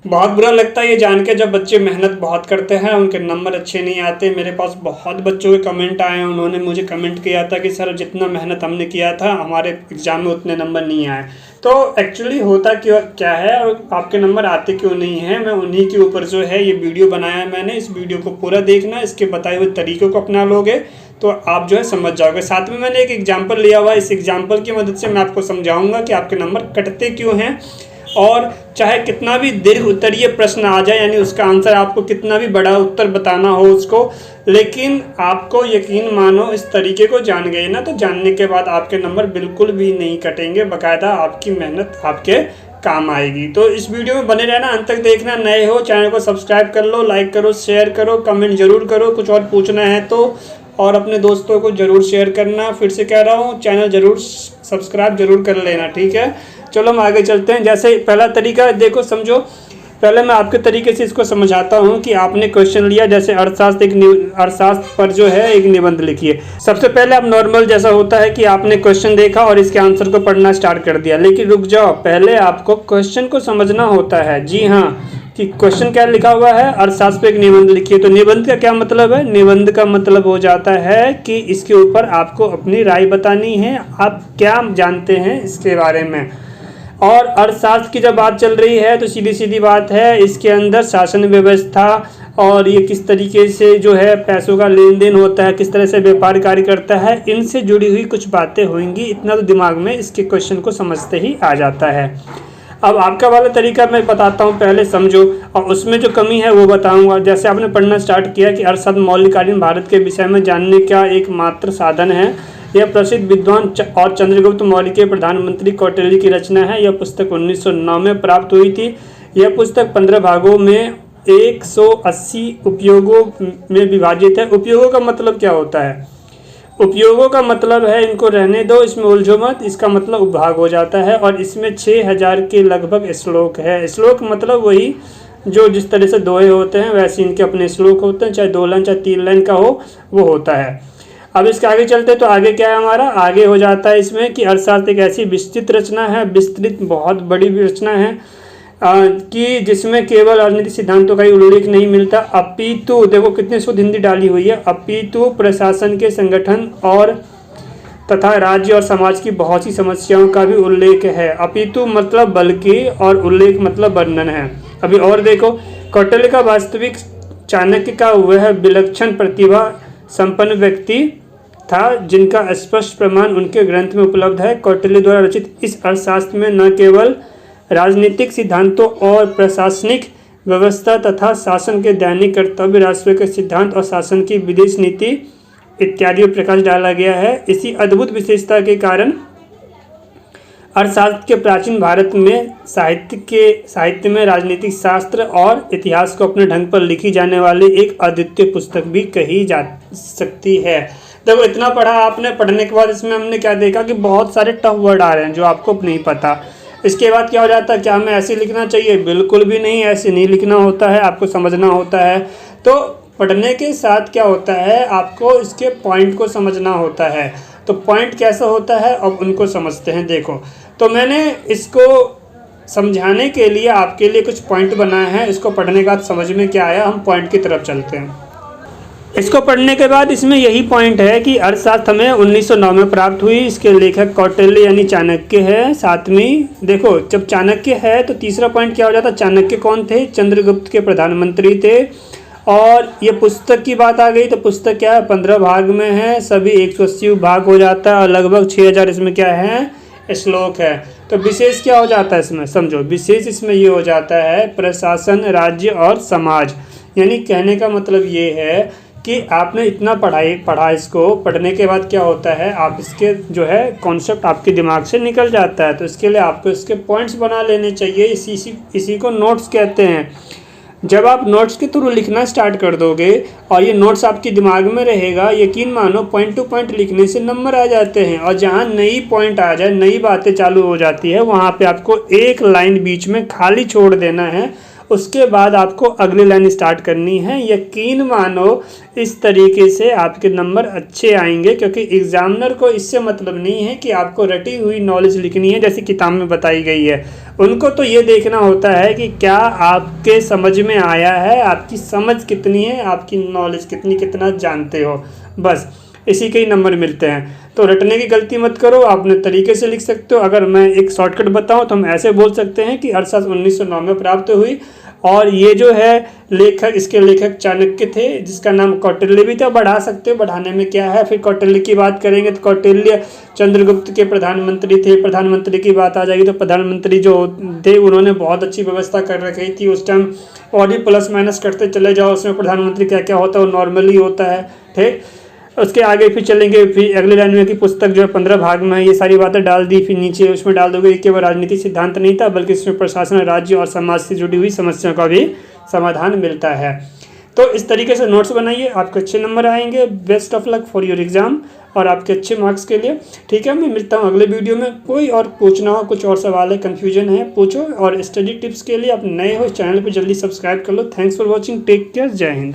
बहुत बुरा लगता है ये जान के जब बच्चे मेहनत बहुत करते हैं उनके नंबर अच्छे नहीं आते। मेरे पास बहुत बच्चों के कमेंट आए हैं, उन्होंने मुझे कमेंट किया था कि सर जितना मेहनत हमने किया था हमारे एग्ज़ाम में उतने नंबर नहीं आए। तो एक्चुअली होता क्या है और आपके नंबर आते क्यों नहीं हैं, मैं उन्हीं के ऊपर जो है ये वीडियो बनाया है मैंने। इस वीडियो को पूरा देखना, इसके बताए हुए तरीक़ों को अपना लोगे तो आप जो है समझ जाओगे। साथ में मैंने एक एग्जाम्पल लिया हुआ है, इस एग्जाम्पल की मदद से मैं आपको समझाऊँगा कि आपके नंबर कटते क्यों हैं। और चाहे कितना भी दीर्घ उत्तरीय प्रश्न आ जाए, यानी उसका आंसर आपको कितना भी बड़ा उत्तर बताना हो उसको, लेकिन आपको यकीन मानो इस तरीके को जान गए ना, तो जानने के बाद आपके नंबर बिल्कुल भी नहीं कटेंगे, बाकायदा आपकी मेहनत आपके काम आएगी। तो इस वीडियो में बने रहना, अंत तक देखना। नए हो चैनल को सब्सक्राइब कर लो, लाइक करो, शेयर करो, कमेंट जरूर करो। कुछ और पूछना है तो और अपने दोस्तों को ज़रूर शेयर करना। फिर से कह रहा हूँ, चैनल ज़रूर सब्सक्राइब जरूर कर लेना, ठीक है। चलो हम आगे चलते हैं। जैसे पहला तरीका देखो, समझो। पहले मैं आपके तरीके से इसको समझाता हूँ कि आपने क्वेश्चन लिया, जैसे अर्थशास्त्र पर जो है एक निबंध लिखिए। सबसे पहले आप नॉर्मल जैसा होता है कि आपने क्वेश्चन देखा और इसके आंसर को पढ़ना स्टार्ट कर दिया, लेकिन रुक जाओ, पहले आपको क्वेश्चन को समझना होता है। जी हाँ, कि क्वेश्चन क्या लिखा हुआ है, अर्थशास्त्र पे एक निबंध लिखिए। तो निबंध का क्या मतलब है? निबंध का मतलब हो जाता है कि इसके ऊपर आपको अपनी राय बतानी है, आप क्या जानते हैं इसके बारे में। और अर्थशास्त्र की जब बात चल रही है तो सीधी सीधी बात है, इसके अंदर शासन व्यवस्था और ये किस तरीके से जो है पैसों का लेन देन होता है, किस तरह से व्यापार कार्य करता है, इनसे जुड़ी हुई कुछ बातें होंगी। इतना तो दिमाग में इसके क्वेश्चन को समझते ही आ जाता है। अब आपका वाला तरीका मैं बताता हूँ, पहले समझो और उसमें जो कमी है वो बताऊँगा। जैसे आपने पढ़ना स्टार्ट किया कि अर्थशास्त्र मौलिककालीन भारत के विषय में जानने का एकमात्र साधन है। यह प्रसिद्ध विद्वान और चंद्रगुप्त मौर्य के प्रधानमंत्री कौटिल्य की रचना है। यह पुस्तक 1909 में प्राप्त हुई थी। यह पुस्तक 15 भागों में 180 उपयोगों में विभाजित है। उपयोगों का मतलब क्या होता है? उपयोगों का मतलब है, इनको रहने दो, इसमें उलझो मत, इसका मतलब उपभाग हो जाता है। और इसमें 6000 के लगभग श्लोक है। श्लोक मतलब वही जो जिस तरह से दोहे होते हैं वैसे इनके अपने श्लोक होते हैं, चाहे 2 लाइन चाहे 3 लाइन का हो, वो होता है। अब इसके आगे चलते तो आगे क्या है हमारा, आगे हो जाता है इसमें कि अर्थशास्त्र एक ऐसी विस्तृत रचना है, विस्तृत बहुत बड़ी रचना है कि जिसमें केवल राजनीतिक सिद्धांतों का ही उल्लेख नहीं मिलता, अपितु, देखो कितने शुद्ध हिंदी डाली हुई है, अपितु प्रशासन के संगठन और तथा राज्य और समाज की बहुत सी समस्याओं का भी उल्लेख है। अपितु मतलब बल्कि और उल्लेख मतलब वर्णन है। अभी और देखो, कौटिल्य का वास्तविक चाणक्य का वह विलक्षण प्रतिभा संपन्न व्यक्ति था जिनका स्पष्ट प्रमाण उनके ग्रंथ में उपलब्ध है। कौटिल्य द्वारा रचित इस अर्थशास्त्र में न केवल राजनीतिक सिद्धांतों और प्रशासनिक व्यवस्था तथा शासन के दैनिक कर्तव्य, राष्ट्र के सिद्धांत और शासन की विदेश नीति इत्यादि पर प्रकाश डाला गया है। इसी अद्भुत विशेषता के कारण अर्थशास्त्र के प्राचीन भारत में साहित्य में राजनीतिक शास्त्र और इतिहास को अपने ढंग पर लिखी जाने वाली एक अद्वितीय पुस्तक भी कही जा सकती है। देखो इतना पढ़ा आपने, पढ़ने के बाद इसमें हमने क्या देखा कि बहुत सारे टफ वर्ड आ रहे हैं जो आपको नहीं पता। इसके बाद क्या हो जाता है, क्या हमें ऐसे लिखना चाहिए? बिल्कुल भी नहीं, ऐसे नहीं लिखना होता है, आपको समझना होता है। तो पढ़ने के साथ क्या होता है, आपको इसके पॉइंट को समझना होता है। तो पॉइंट कैसा होता है अब उनको समझते हैं। देखो, तो मैंने इसको समझाने के लिए आपके लिए कुछ पॉइंट बनाए हैं। इसको पढ़ने के बाद समझ में क्या आया, हम पॉइंट की तरफ चलते हैं। इसको पढ़ने के बाद इसमें यही पॉइंट है कि अर्थशास्त्र हमें 1909 में प्राप्त हुई। इसके लेखक कौटिल्य यानी चाणक्य है। सातवीं देखो, जब चाणक्य है तो तीसरा पॉइंट क्या हो जाता है, चाणक्य कौन थे? चंद्रगुप्त के प्रधानमंत्री थे। और ये पुस्तक की बात आ गई तो पुस्तक क्या है, 15 भाग में है, सभी 180 भाग हो जाता है और लगभग 6000 इसमें क्या है, श्लोक है। तो विशेष क्या हो जाता है इसमें, समझो विशेष इसमें ये हो जाता है प्रशासन, राज्य और समाज। यानी कहने का मतलब ये है कि आपने इतना पढ़ा, इसको पढ़ने के बाद क्या होता है, आप इसके जो है कॉन्सेप्ट आपके दिमाग से निकल जाता है। तो इसके लिए आपको इसके पॉइंट्स बना लेने चाहिए। इसी को नोट्स कहते हैं। जब आप नोट्स के थ्रू लिखना स्टार्ट कर दोगे और ये नोट्स आपके दिमाग में रहेगा, यकीन मानो पॉइंट टू पॉइंट लिखने से नंबर आ जाते हैं। और जहाँ नई पॉइंट आ जाए, नई बातें चालू हो जाती है, वहाँ पे आपको एक लाइन बीच में खाली छोड़ देना है उसके बाद आपको अगली लाइन स्टार्ट करनी है। यकीन मानो इस तरीके से आपके नंबर अच्छे आएंगे, क्योंकि एग्जामिनर को इससे मतलब नहीं है कि आपको रटी हुई नॉलेज लिखनी है जैसी किताब में बताई गई है। उनको तो ये देखना होता है कि क्या आपके समझ में आया है, आपकी समझ कितनी है, आपकी नॉलेज कितनी, कितना जानते हो, बस इसी के ही नंबर मिलते हैं। तो रटने की गलती मत करो, आप अपने तरीके से लिख सकते हो। अगर मैं एक शॉर्टकट बताऊं तो हम ऐसे बोल सकते हैं कि अर्थशास्त्र 1909 में प्राप्त हुई, और ये जो है लेखक, इसके लेखक चाणक्य थे, जिसका नाम कौटिल्य भी था। बढ़ा सकते हो, बढ़ाने में क्या है। फिर कौटिल्य की बात करेंगे तो कौटिल्य चंद्रगुप्त के प्रधानमंत्री थे। प्रधानमंत्री की बात आ जाएगी तो प्रधानमंत्री जो थे उन्होंने बहुत अच्छी व्यवस्था कर रखी थी उस टाइम। और भी प्लस माइनस करते चले जाओ, उसमें प्रधानमंत्री क्या क्या होता है वो नॉर्मली होता है, ठीक। उसके आगे फिर चलेंगे, फिर अगली लाइन में की पुस्तक जो है 15 भाग में है, ये सारी बातें डाल दी। फिर नीचे उसमें डाल दोगे केवल राजनीतिक सिद्धांत नहीं था, बल्कि इसमें प्रशासन, राज्य और समाज से जुड़ी हुई समस्याओं का भी समाधान मिलता है। तो इस तरीके से नोट्स बनाइए, आपके अच्छे नंबर आएंगे। Best of luck for your exam और आपके अच्छे मार्क्स के लिए, ठीक है। मैं मिलता हूँ अगले वीडियो में। कोई और पूछना हो, कुछ और सवाल है, कन्फ्यूजन है, पूछो। और स्टडी टिप्स के लिए आप नए हो इस चैनल पर जल्दी सब्सक्राइब कर लो। Thanks for watching, take care, जय हिंद।